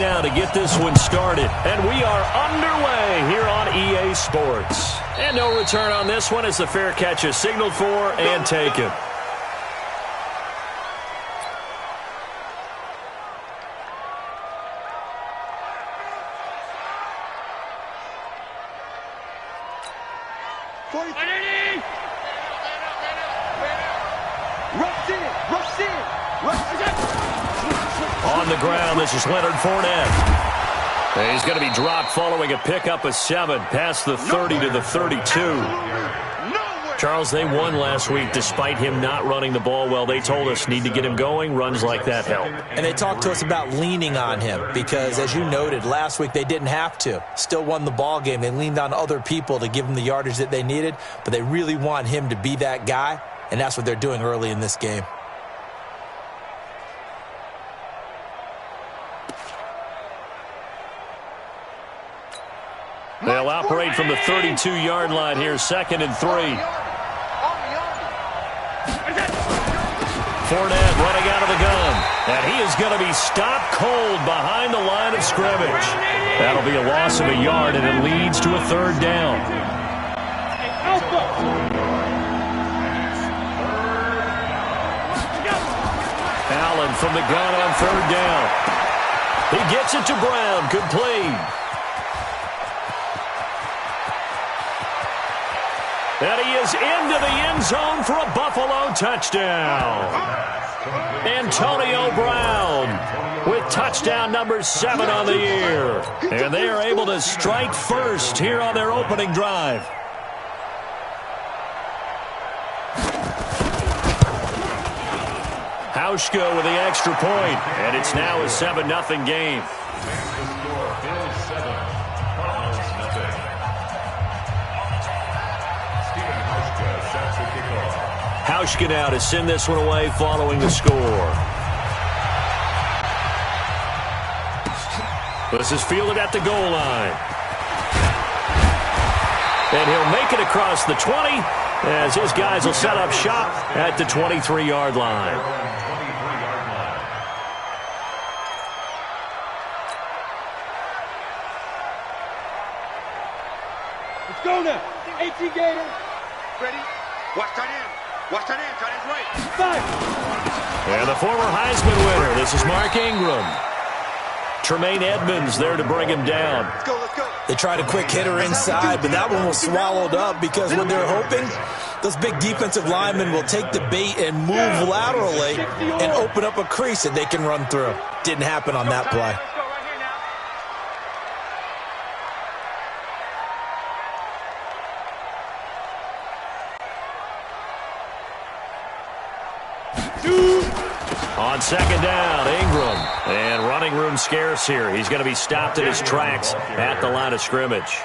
Now to get this one started, and we are underway here on EA Sports. And no return on this one as the fair catch is signaled for and taken. On the ground, this is Leonard Fournette. He's going to be dropped following a pickup of 7 past the 30 to the 32. Charles, they won last week despite him not running the ball well. They told us need to get him going. Runs like that help. And they talked to us about leaning on him because, as you noted, last week they didn't have to. Still won the ball game. They leaned on other people to give them the yardage that they needed, but they really want him to be that guy, and that's what they're doing early in this game. They'll operate from the 32-yard line here, 2nd and 3. Fournette running out of the gun. And he is going to be stopped cold behind the line of scrimmage. That'll be a loss of a yard, and it leads to a 3rd down. Allen from the gun on 3rd down. He gets it to Brown, complete. And he is into the end zone for a Buffalo touchdown. Antonio Brown with touchdown number 7 on the year. And they are able to strike first here on their opening drive. Hauschka with the extra point, and it's now a 7-0 game. Hauschka now to send this one away following the score. This is fielded at the goal line. And he'll make it across the 20 as his guys will set up shop at the 23-yard line. Let's go now. 18 Gator. Ready? Watch tight end. Watch tight end. Tight end's right. 5. And the former Heisman winner. This is Mark Ingram. Tremaine Edmonds there to bring him down. Let's go, let's go. They tried a quick hitter inside, but that one was swallowed up because what they're hoping, those big defensive linemen will take the bait and move laterally and open up a crease that they can run through. Didn't happen on that play. On 2nd down, Ingram. And running room scarce here. He's going to be stopped in his tracks at the line of scrimmage.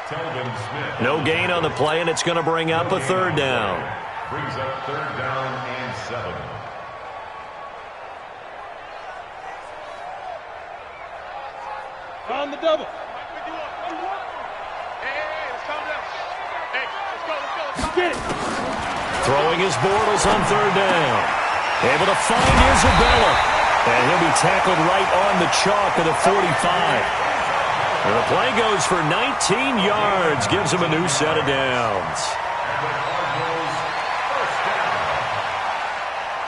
No gain on the play, and it's going to bring up a 3rd down. Brings up 3rd down and 7. On the double. Get it. Throwing his Bortles on 3rd down. Able to find Isabella. And he'll be tackled right on the chalk of the 45. And the play goes for 19 yards. Gives him a new set of downs.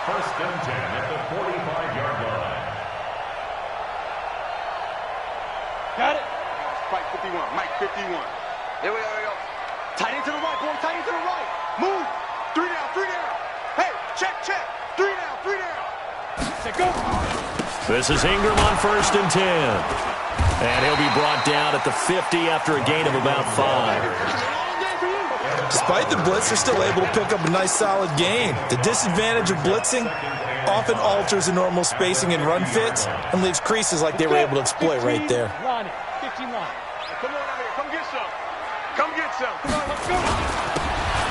First and 10 at the 45-yard line. Got it. Mike 51. Mike 51. Here we go. Tight end to the right, boy. Tight end to the right. Move. 3 down, 3 down. Hey, check. 3 down, 3 down. Say go. This is Ingram on 1st and 10. And he'll be brought down at the 50 after a gain of about 5. Despite the blitz, they're still able to pick up a nice, solid gain. The disadvantage of blitzing often alters the normal spacing and run fits and leaves creases like they were able to exploit right there. 15 line. Come on out here. Come get some. Come get some. Come on, let's go.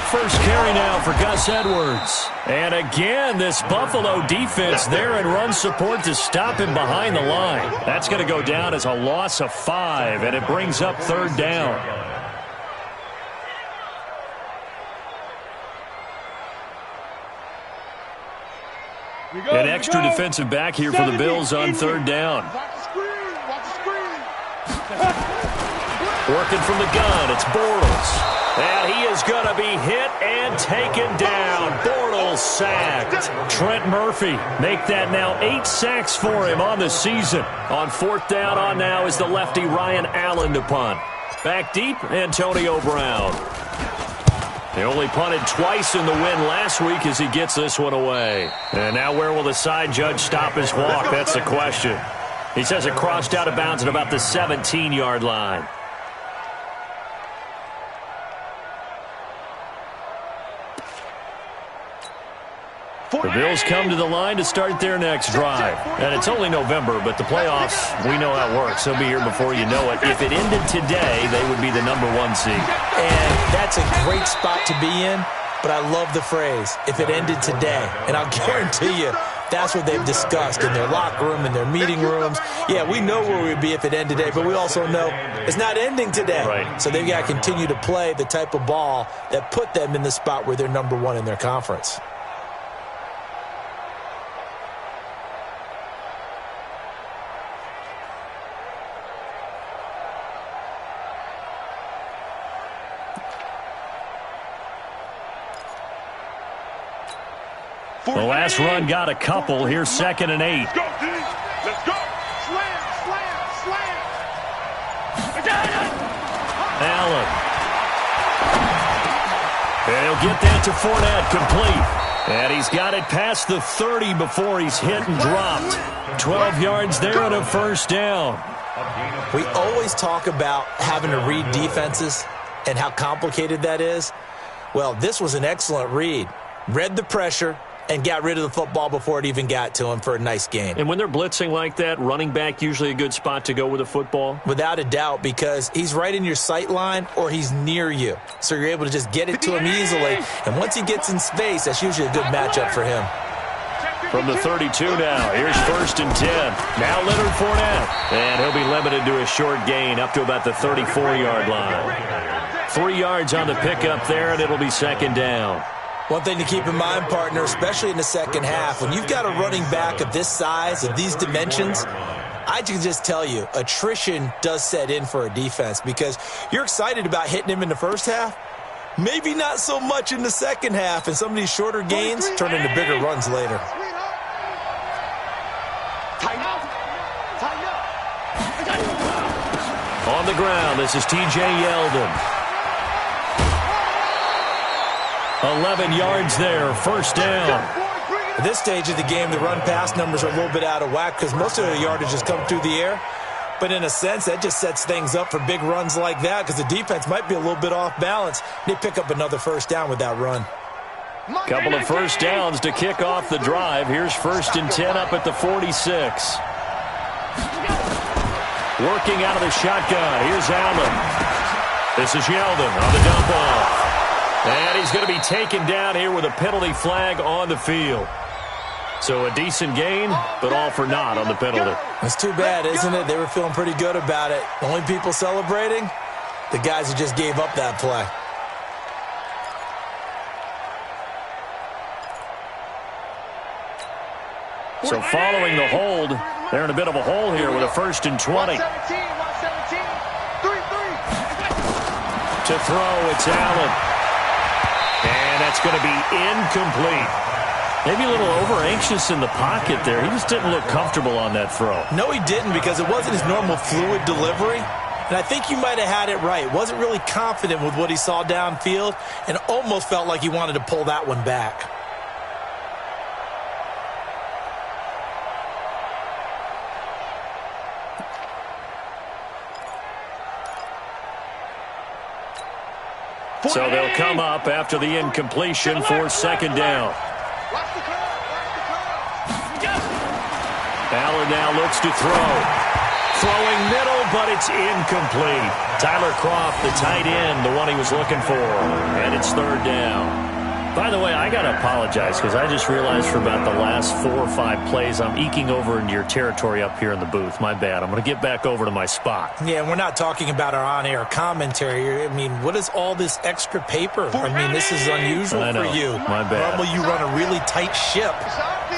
First carry now for Gus Edwards. And again, this Buffalo defense there in run support to stop him behind the line. That's going to go down as a loss of 5, and it brings up 3rd down. An extra defensive back here for the Bills on 3rd down. Watch the screen. Watch the screen. Working from the gun, it's Bortles. And he is going to be hit and taken down. Bortles sacked. Trent Murphy make that now 8 sacks for him on the season. On 4th down on now is the lefty Ryan Allen to punt. Back deep, Antonio Brown. They only punted twice in the win last week as he gets this one away. And now where will the side judge stop his walk? That's the question. He says it crossed out of bounds at about the 17-yard line. The Bills come to the line to start their next drive. And it's only November, but the playoffs, we know how it works. They'll be here before you know it. If it ended today, they would be the #1 seed. And that's a great spot to be in, but I love the phrase, if it ended today. And I'll guarantee you, that's what they've discussed in their locker room, in their meeting rooms. Yeah, we know where we'd be if it ended today, but we also know it's not ending today. Right. So they've got to continue to play the type of ball that put them in the spot where they're #1 in their conference. The last run got a couple. Here's 2nd and 8. Let's go, D. Let's go. Slam, slam, slam. Allen. And he'll get that to Fournette, complete. And he's got it past the 30 before he's hit and dropped. 12 yards there and a 1st down. We always talk about having to read defenses and how complicated that is. Well, this was an excellent read. Read the pressure and got rid of the football before it even got to him for a nice gain. And when they're blitzing like that, running back usually a good spot to go with the football? Without a doubt, because he's right in your sight line or he's near you. So you're able to just get it to him easily. And once he gets in space, that's usually a good matchup for him. From the 32 now, here's 1st and 10. Now Leonard Fournette. And he'll be limited to a short gain up to about the 34-yard line. 3 yards on the pickup there, and it'll be 2nd down. One thing to keep in mind, partner, especially in the second half, when you've got a running back of this size, of these dimensions, I can just tell you, attrition does set in for a defense because you're excited about hitting him in the first half, maybe not so much in the second half, and some of these shorter gains turn into bigger runs later. On the ground, this is T.J. Yeldon. 11 yards there, 1st down. At this stage of the game, the run-pass numbers are a little bit out of whack because most of the yardage has come through the air. But in a sense, that just sets things up for big runs like that because the defense might be a little bit off balance. They pick up another 1st down with that run. Couple of 1st downs to kick off the drive. Here's 1st and 10 up at the 46. Working out of the shotgun. Here's Allen. This is Yeldon on the dump off. And he's going to be taken down here with a penalty flag on the field. So a decent gain, but all for naught on the penalty. That's too bad, isn't it? They were feeling pretty good about it. The only people celebrating, the guys who just gave up that play. So following the hold, they're in a bit of a hole here with a 1st and 20. To throw, it's Allen. And that's going to be incomplete. Maybe a little over-anxious in the pocket there. He just didn't look comfortable on that throw. No, he didn't because it wasn't his normal fluid delivery. And I think you might have had it right. Wasn't really confident with what he saw downfield and almost felt like he wanted to pull that one back. So they'll come up after the incompletion for 2nd down. Allen now looks to throw. Throwing middle, but it's incomplete. Tyler Kroft, the tight end, the one he was looking for. And it's 3rd down. By the way, I got to apologize because I just realized for about the last 4 or 5 plays, I'm eking over into your territory up here in the booth. My bad. I'm going to get back over to my spot. Yeah, we're not talking about our on-air commentary. I mean, what is all this extra paper? I mean, this is unusual for you. My bad. Normally you run a really tight ship.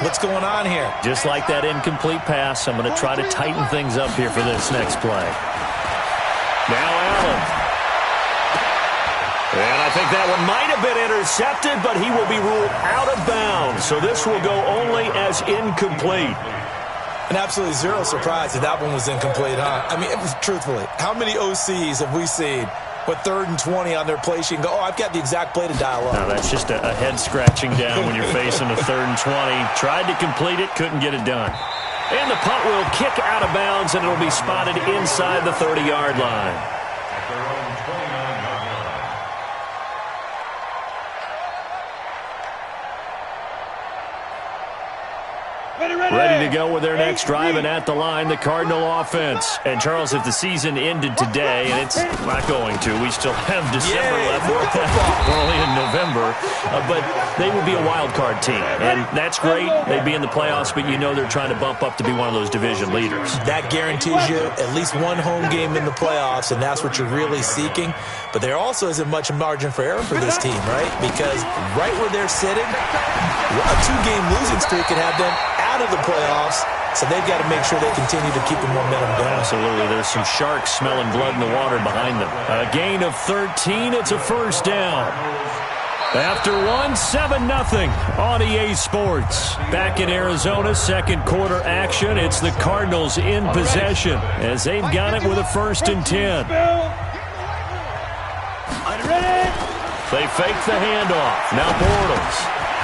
What's going on here? Just like that incomplete pass, I'm going to try to tighten things up here for this next play. Now Allen. And I think that one might have been intercepted, but he will be ruled out of bounds. So this will go only as incomplete. And absolutely zero surprise that that one was incomplete, huh? I mean, truthfully, how many OCs have we seen with 3rd and 20 on their play sheet and go, oh, I've got the exact play to dial up? No, that's just a head scratching down when you're facing a 3rd and 20. Tried to complete it, couldn't get it done. And the punt will kick out of bounds, and it'll be spotted inside the 30-yard line. Ready to go with their next drive, and at the line, the Cardinal offense. And, Charles, if the season ended today, and it's not going to, we still have December left. We're only in November. But they would be a wild card team, and that's great. They'd be in the playoffs, but you know they're trying to bump up to be one of those division leaders. That guarantees you at least one home game in the playoffs, and that's what you're really seeking. But there also isn't much margin for error for this team, right? Because right where they're sitting, a 2-game losing streak could have them out of the playoffs, so they've got to make sure they continue to keep the momentum going. Absolutely. There's some sharks smelling blood in the water behind them. A gain of 13. It's a first down. After 7-0 on EA Sports. Back in Arizona, second quarter action. It's the Cardinals in possession as they've got it with a 1st and 10. They fake the handoff. Now Bortles.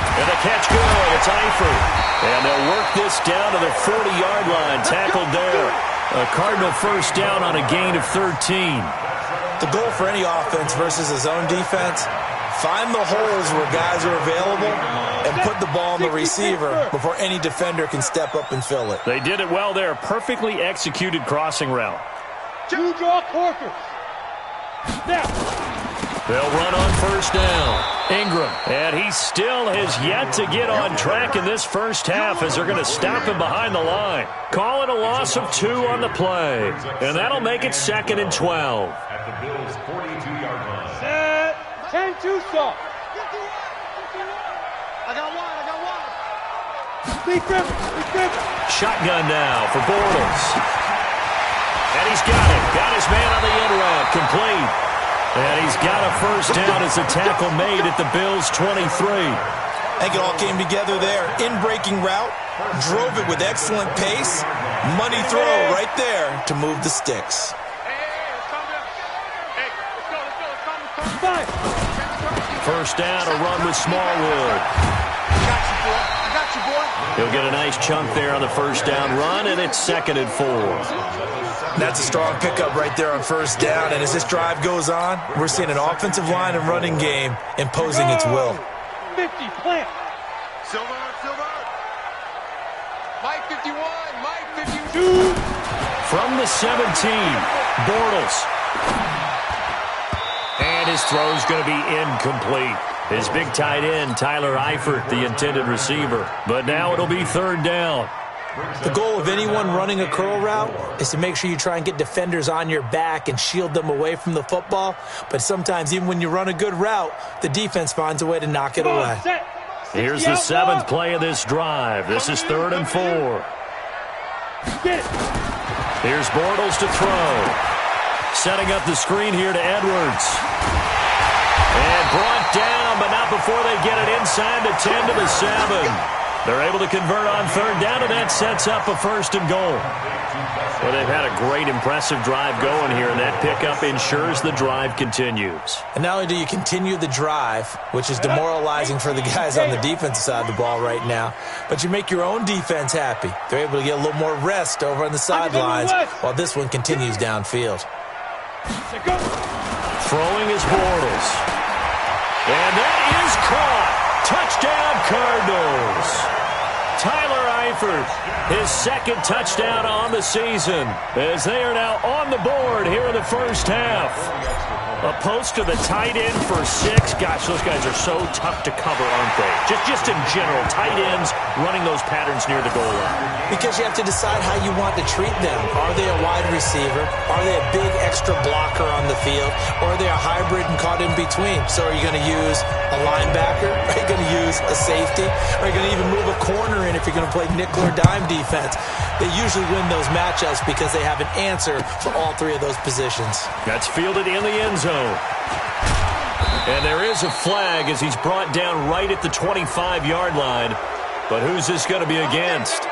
And the catch good. It's Eifert. And they'll work this down to the 40-yard line. Tackled there. A Cardinal first down on a gain of 13. The goal for any offense versus his own defense, find the holes where guys are available and put the ball on the receiver before any defender can step up and fill it. They did it well there. Perfectly executed crossing route. 2 draw quarters. Now. They'll run on first down. Ingram. And he still has yet to get on track in this first half as they're going to stop him behind the line. Call it a loss of 2 on the play. And that'll make it 2nd and 12. At the Bills' 42-yard line. Set. 10-2 stop. I got one. Big grip. Shotgun now for Bortles. And he's got it. Got his man on the in route. Complete. And he's got a first down as a tackle made at the Bills' 23. I think it all came together there. In-breaking route, drove it with excellent pace. Money throw right there to move the sticks. First down, a run with Smallwood. I got you, boy. He'll get a nice chunk there on the first down run, and it's 2nd and 4. That's a strong pickup right there on first down. And as this drive goes on, we're seeing an offensive line and running game imposing its will. 50, plant. Silver. Mike 51, Mike 52. From the 17, Bortles. And his throw's going to be incomplete. His big tight end, Tyler Eifert, the intended receiver. But now it'll be 3rd down. The goal of anyone running a curl route is to make sure you try and get defenders on your back and shield them away from the football. But sometimes even when you run a good route, the defense finds a way to knock it away. Here's the 7th play of this drive. This is 3rd and 4. Here's Bortles to throw. Setting up the screen here to Edwards. And brought down, but not before they get it inside the 10 to the 7. They're able to convert on 3rd down, and that sets up a 1st and goal. Well, they've had a great, impressive drive going here, and that pickup ensures the drive continues. And not only do you continue the drive, which is demoralizing for the guys on the defensive side of the ball right now, but you make your own defense happy. They're able to get a little more rest over on the sidelines while this one continues downfield. Throwing is Bortles. And that is caught. Touchdown, Cardinals. Tyler Eifert, his 2nd touchdown on the season, as they are now on the board here in the first half. A post to the tight end for 6. Gosh, those guys are so tough to cover, aren't they? Just in general, tight ends running those patterns near the goal line. Because you have to decide how you want to treat them. Are they a wide receiver? Are they a big extra blocker on the field? Or are they a hybrid and caught in between? So are you going to use a linebacker? Are you going to use a safety? Are you going to even move a corner in different if you're going to play nickel or dime defense. They usually win those matchups because they have an answer for all three of those positions. That's fielded in the end zone. And there is a flag as he's brought down right at the 25-yard line. But who's this going to be against?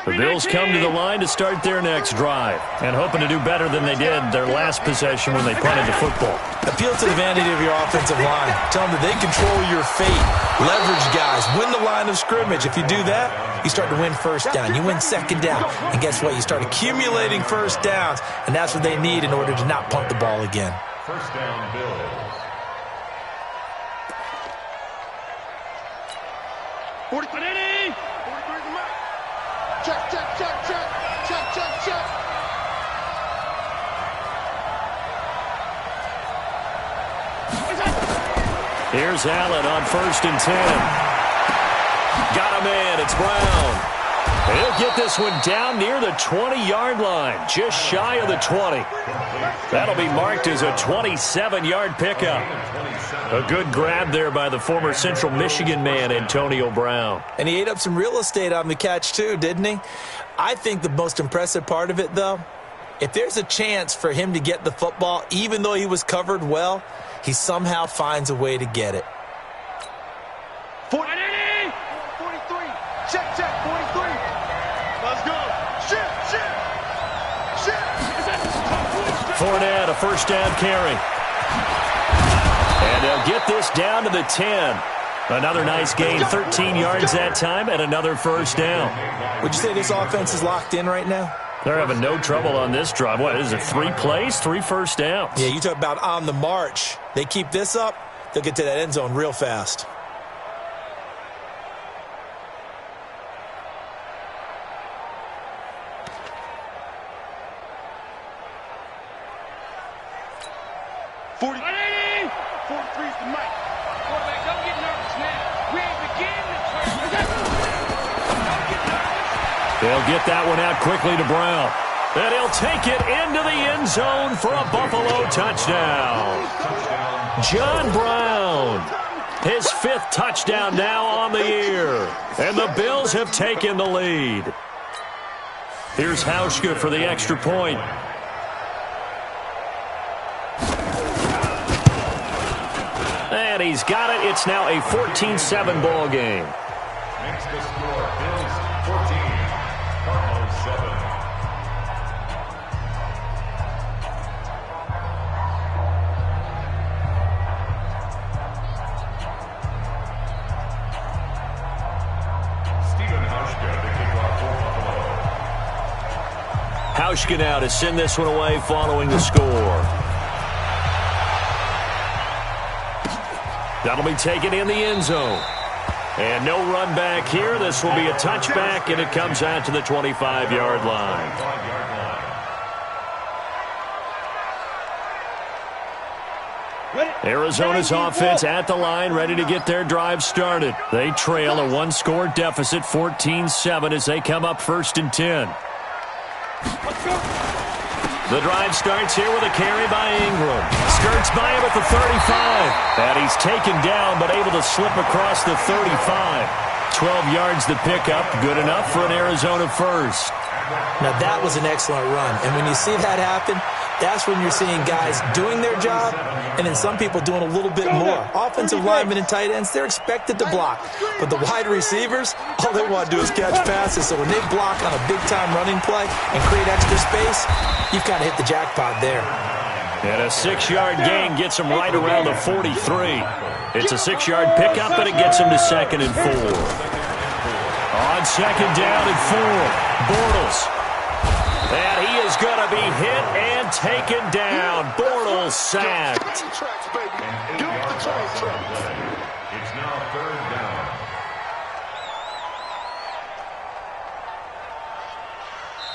The Bills come to the line to start their next drive and hoping to do better than they did their last possession when they punted the football. Appeal to the vanity of your offensive line. Tell them that they control your fate. Leverage guys. Win the line of scrimmage. If you do that, you start to win first down. You win second down. And guess what? You start accumulating first downs, and that's what they need in order to not punt the ball again. First down, Bills. 43 the mark. Check, check, check, check. Check, check, check. Here's Allen on 1st and 10. Got a man. It's Brown. He'll get this one down near the 20-yard line, just shy of the 20. That'll be marked as a 27-yard pickup. A good grab there by the former Central Michigan man, Antonio Brown. And he ate up some real estate on the catch, too, didn't he? I think the most impressive part of it, though, if there's a chance for him to get the football, even though he was covered well, he somehow finds a way to get it. 43. Check, check, 43. Let's go. Shift, shift. Shift. Fournette, a first down carry. And they'll get this down to the 10. Another nice gain, 13 yards that time, and another first down. Would you say this offense is locked in right now? They're having no trouble on this drive. What is it, 3 plays, 3 first downs? Yeah, you talk about on the march. They keep this up, they'll get to that end zone real fast. They'll get that one out quickly to Brown. And he'll take it into the end zone for a Buffalo touchdown. John Brown, his 5th touchdown now on the year. And the Bills have taken the lead. Here's Hauschka for the extra point. And he's got it. It's now a 14-7 ball game. Makes the score Bills 14, Cardinals 7. Stephen Hauschka, the kickoff for Buffalo. Hauschka now to send this one away following the score. That'll be taken in the end zone. And no run back here. This will be a touchback, and it comes out to the 25-yard line. Arizona's offense at the line, ready to get their drive started. They trail a 1-score deficit, 14-7, as they come up 1st and 10. The drive starts here with a carry by Ingram. Skirts by him at the 35. And he's taken down, but able to slip across the 35. 12 yards to pick up. Good enough for an Arizona first. Now, that was an excellent run. And when you see that happen, that's when you're seeing guys doing their job and then some people doing a little bit more. Offensive linemen and tight ends, they're expected to block. But the wide receivers, all they want to do is catch passes. So when they block on a big-time running play and create extra space, you've got to hit the jackpot there. And a 6-yard gain gets him right around the 43. It's a 6-yard pickup, and it gets him to 2nd and 4. On 2nd down and 4, Bortles. And he is going to be hit and taken down. Bortles sacked. It's now 3rd down.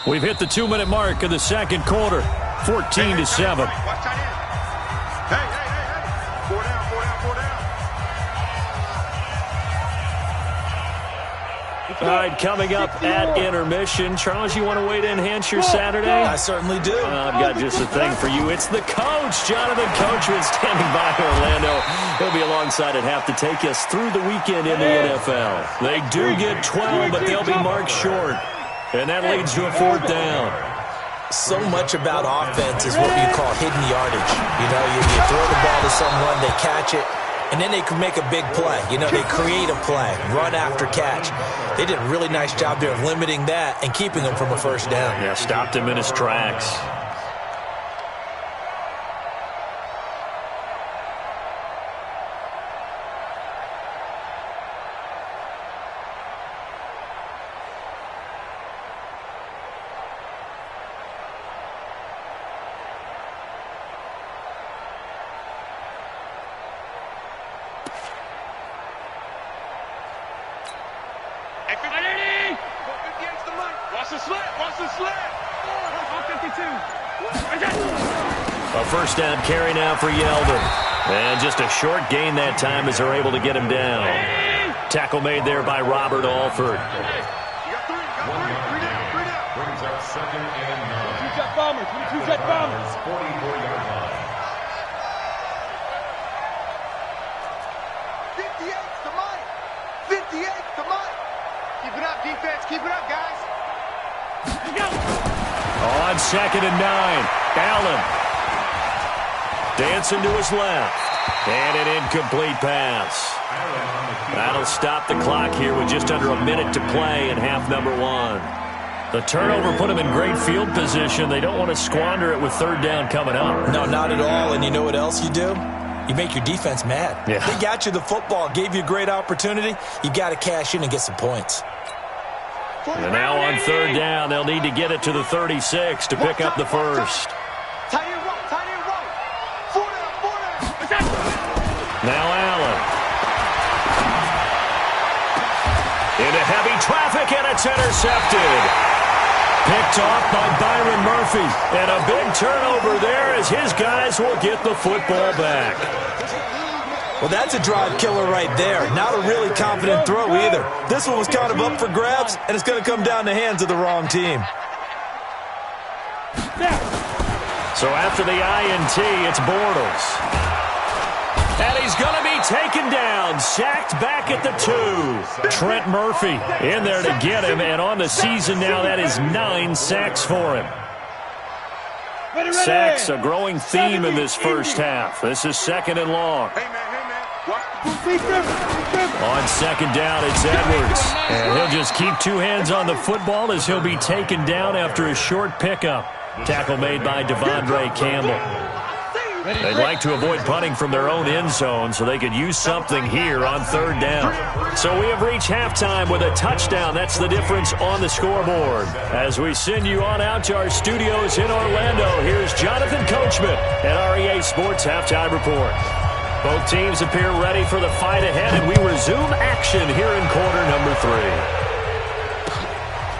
We've hit the 2-minute mark of the 2nd quarter. 14-7. Hey. 4 down. All right, coming up at intermission. Charles, you want to wait to enhance your Saturday? I certainly do. I've got just a thing for you. It's the coach, Jonathan Coachman, standing by Orlando. He'll be alongside at half to take us through the weekend in the NFL. They do get 12, but they'll be marked short. And that leads to a 4th down. So much about offense is what you call hidden yardage. You know, you throw the ball to someone, they catch it, and then they can make a big play. You know, they create a play, run after catch. They did a really nice job there of limiting that and keeping him from a 1st down. Yeah, stopped him in his tracks. A 1st down carry now for Yeldon. And just a short gain that time as they're able to get him down. Tackle made there by Robert Alford. Brings up 2nd and 9. 22-jet bombers. 22-jet bombers. 44-yard line. 58's the money. 58's the money. Keep it up, defense. Keep it up, guys. On 2nd and 9. Allen. Dancing to his left. And an incomplete pass. That'll stop the clock here with just under a minute to play in half number 1. The turnover put them in great field position. They don't want to squander it with 3rd down coming up. No, not at all. And you know what else you do? You make your defense mad. Yeah. They got you the football, gave you a great opportunity. You got to cash in and get some points. And now on 3rd down, they'll need to get it to the 36 to pick up the 1st. Tight end right, tight end right. 4 down. Now Allen. Into heavy traffic, and it's intercepted. Picked off by Byron Murphy. And a big turnover there as his guys will get the football back. Well, that's a drive killer right there. Not a really confident throw either. This one was kind of up for grabs, and it's going to come down the hands of the wrong team. So after the INT, it's Bortles. And he's going to be taken down, sacked back at the 2. Trent Murphy in there to get him, and on the season now, that is 9 sacks for him. Sacks, a growing theme in this 1st half. This is 2nd and long. On 2nd down, it's Edwards. And he'll just keep 2 hands on the football as he'll be taken down after a short pickup. Tackle made by Devondre Campbell. They'd like to avoid punting from their own end zone so they could use something here on 3rd down. So we have reached halftime with a touchdown. That's the difference on the scoreboard. As we send you on out to our studios in Orlando, here's Jonathan Coachman at REA Sports Halftime Report. Both teams appear ready for the fight ahead, and we resume action here in quarter number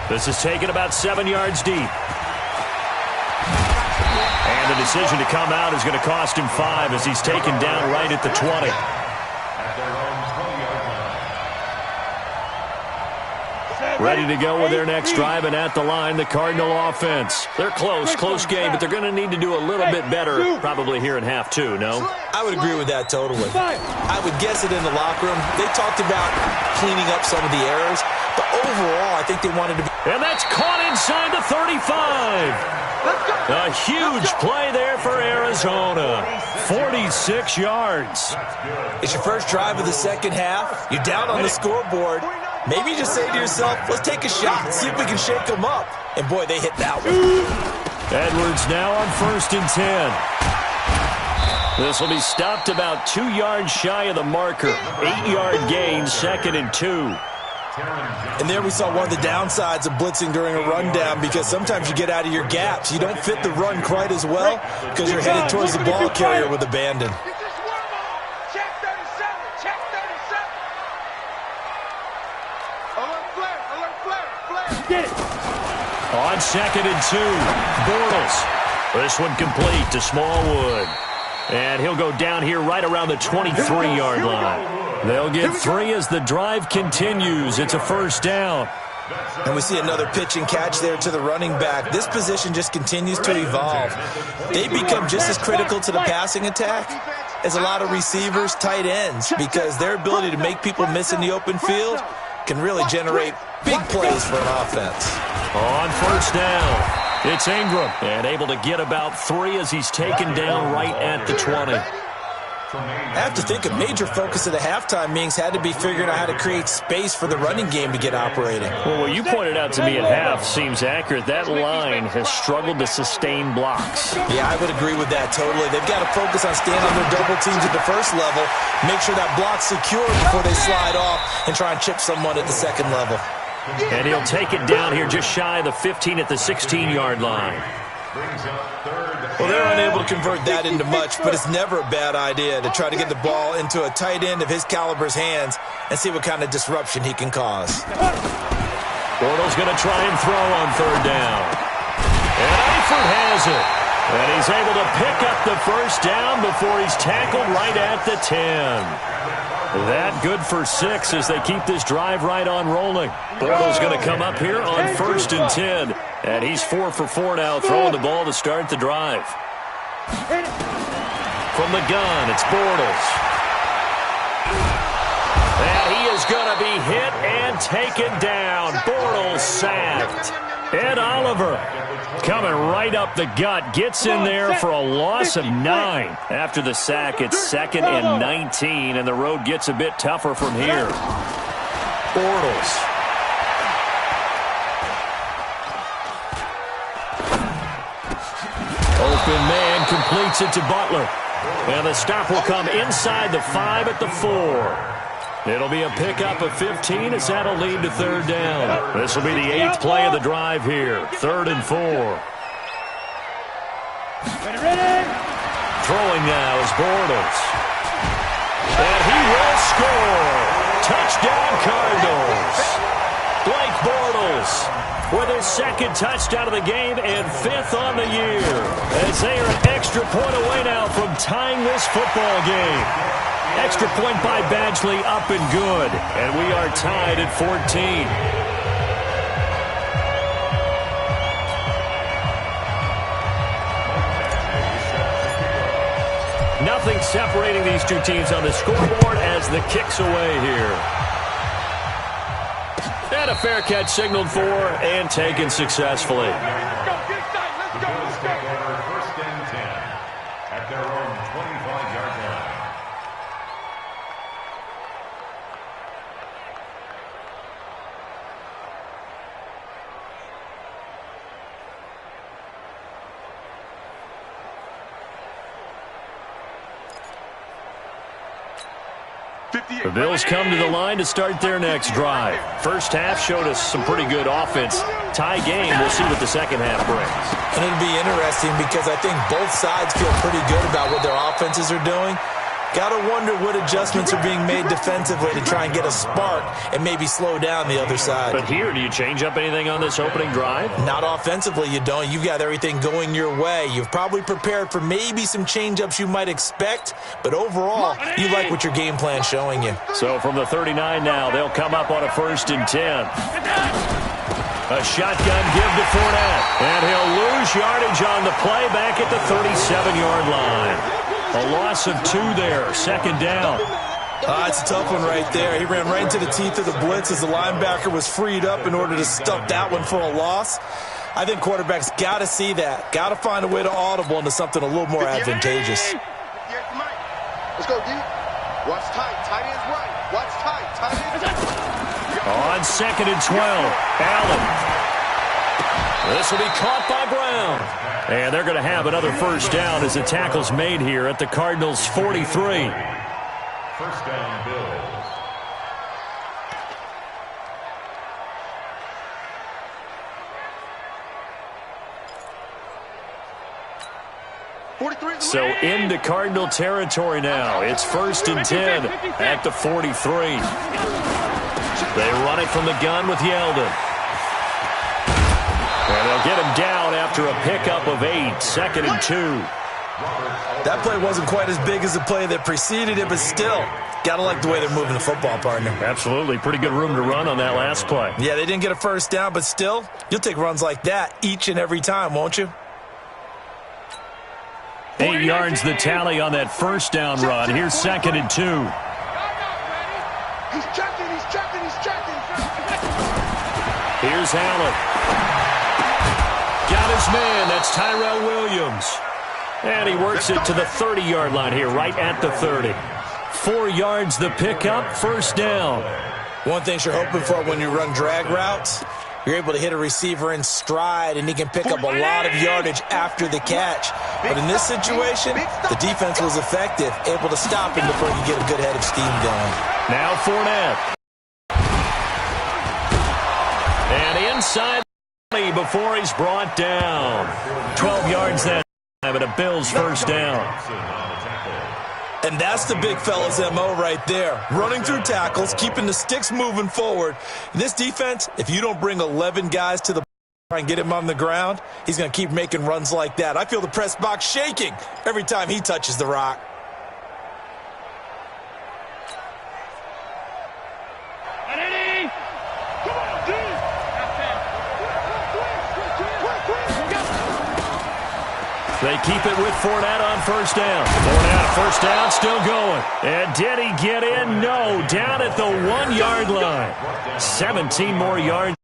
3. This is taken about 7 yards deep. And the decision to come out is going to cost him 5 as he's taken down right at the 20. Ready to go with their next drive, and at the line, the Cardinal offense. They're close game, but they're going to need to do a little bit better probably here in half 2, no? I would agree with that totally. I would guess it in the locker room. They talked about cleaning up some of the errors, but overall, I think they wanted to be... And that's caught inside the 35. A huge play there for Arizona. 46 yards. It's your first drive of the 2nd half. You're down on the scoreboard. Maybe you just say to yourself, let's take a shot, see if we can shake them up. And boy, they hit that one. Edwards now on 1st and 10. This will be stopped about 2 yards shy of the marker. 8-yard gain, 2nd and 2. And there we saw one of the downsides of blitzing during a rundown, because sometimes you get out of your gaps. You don't fit the run quite as well because you're headed towards the ball carrier with abandon. Check 37. Check 37. Alert flare. Alert flare. Flare. Get it. On 2nd and 2, Bortles. This one complete to Smallwood. And he'll go down here right around the 23-yard line. They'll get 3 as the drive continues. It's a first down. And we see another pitch and catch there to the running back. This position just continues to evolve. They become just as critical to the passing attack as a lot of receivers, tight ends, because their ability to make people miss in the open field can really generate big plays for an offense. On first down, it's Ingram, and able to get about 3 as he's taken down right at the 20. I have to think a major focus of the halftime meetings had to be figuring out how to create space for the running game to get operating. Well, what you pointed out to me at half seems accurate. That line has struggled to sustain blocks. Yeah, I would agree with that totally. They've got to focus on staying on their double teams at the first level, make sure that block's secure before they slide off and try and chip someone at the second level. And he'll take it down here just shy of the 15 at the 16-yard line. Well, they're unable to convert that into much, but it's never a bad idea to try to get the ball into a tight end of his caliber's hands and see what kind of disruption he can cause. Bortles going to try and throw on third down. And Eifert has it. And he's able to pick up the first down before he's tackled right at the 10. That good for 6 as they keep this drive right on rolling. Bortles going to come up here on first and 10. And he's 4 for 4 now, throwing the ball to start the drive. From the gun, it's Bortles. And he is going to be hit and taken down. Bortles sacked. Ed Oliver coming right up the gut. Gets in there for a loss of 9. After the sack, it's 2nd and 19, and the road gets a bit tougher from here. Bortles. Open man completes it to Butler. And the stop will come inside the 5 at the 4. It'll be a pickup of 15 as that'll lead to third down. This will be the 8th play of the drive here. 3rd and 4. Throwing now is Bortles. And he will score. Touchdown Cardinals. Blake Bortles with his 2nd touchdown of the game and 5th on the year. As they are an extra point away now from tying this football game. Extra point by Badgley, up and good. And we are tied at 14. Nothing separating these two teams on the scoreboard as the kick's away here. And a fair catch signaled for and taken successfully. First and 10 at their own 25-yard line. The Bills come to the line to start their next drive. First half showed us some pretty good offense. Tie game, we'll see what the second half brings. And it'll be interesting because I think both sides feel pretty good about what their offenses are doing. Got to wonder what adjustments are being made defensively to try and get a spark and maybe slow down the other side. But here, do you change up anything on this opening drive? Not offensively, you don't. You've got everything going your way. You've probably prepared for maybe some change-ups you might expect, but overall, you like what your game plan's showing you. So from the 39 now, they'll come up on a 1st and 10. A shotgun give to Fournette, and he'll lose yardage on the play back at the 37-yard line. A loss of 2 there, 2nd down. It's a tough one right there. He ran right into the teeth of the blitz as the linebacker was freed up in order to stuff that one for a loss. I think quarterbacks got to see that. Got to find a way to audible into something a little more advantageous. Let's go, D. Watch tight. Tight ends right. Watch tight. Tight ends On 2nd and 12, Allen. This will be caught by Brown. And they're going to have another first down as the tackle's made here at the Cardinals' 43. First down, Bills. So into Cardinal territory now. It's 1st and 10 at the 43. They run it from the gun with Yeldon. And they'll get him down after a pickup of 8, 2nd and 2. That play wasn't quite as big as the play that preceded it, but still, got to like the way they're moving the football, partner. Absolutely. Pretty good room to run on that last play. Yeah, they didn't get a first down, but still, you'll take runs like that each and every time, won't you? 8 yards the tally on that first down run. Here's 2nd and 2. He's checking, he's checking, he's checking. Here's Allen. Got his man. That's Tyrell Williams. And he works it to the 30-yard line here, right at the 30. 4 yards the pickup, first down. One thing you're hoping for when you run drag routes, you're able to hit a receiver in stride, and he can pick up a lot of yardage after the catch. But in this situation, the defense was effective, able to stop him before he could get a good head of steam going. Now Fournette. And inside before he's brought down. 12 yards that time, but a Bills first down. And that's the big fella's MO right there. Running through tackles, keeping the sticks moving forward. This defense, if you don't bring 11 guys to the and get him on the ground, he's going to keep making runs like that. I feel the press box shaking every time he touches the rock. They keep it with Fournette on first down. Fournette, first down, still going. And did he get in? No, down at the 1-yard line. 17 more yards